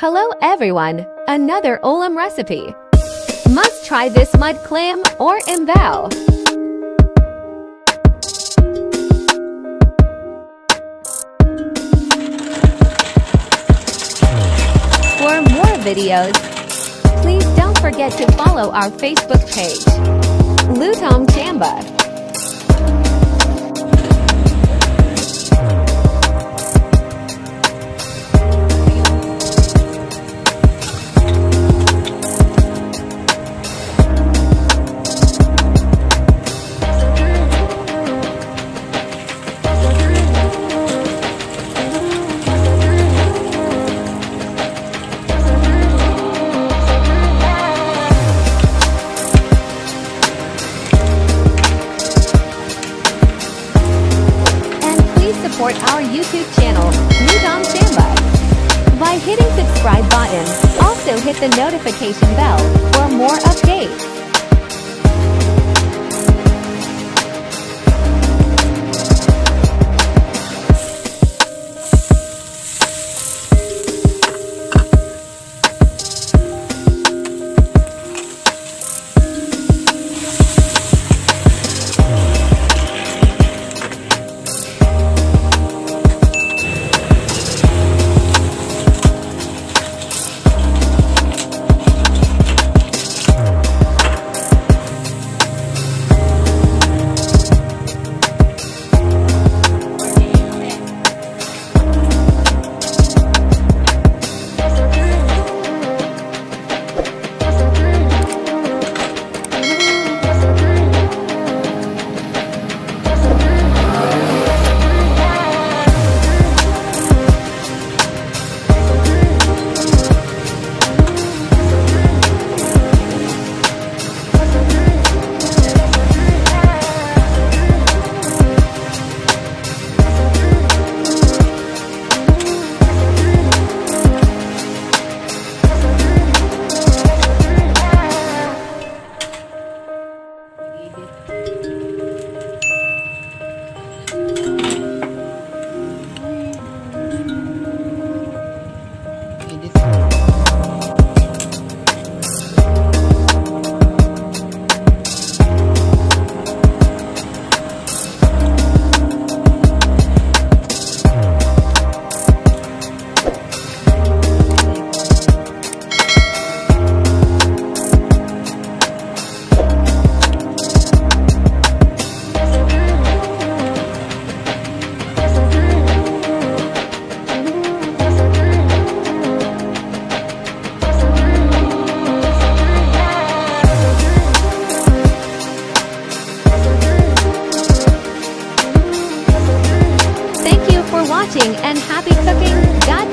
Hello everyone, another Ulam recipe. Must try this mud clam or imbao. For more videos, please don't forget to follow our Facebook page, Lutong Chamba. Support our YouTube channel, Lutong Chamba, by hitting subscribe button. Also hit the notification bell for more updates. And happy cooking, guys.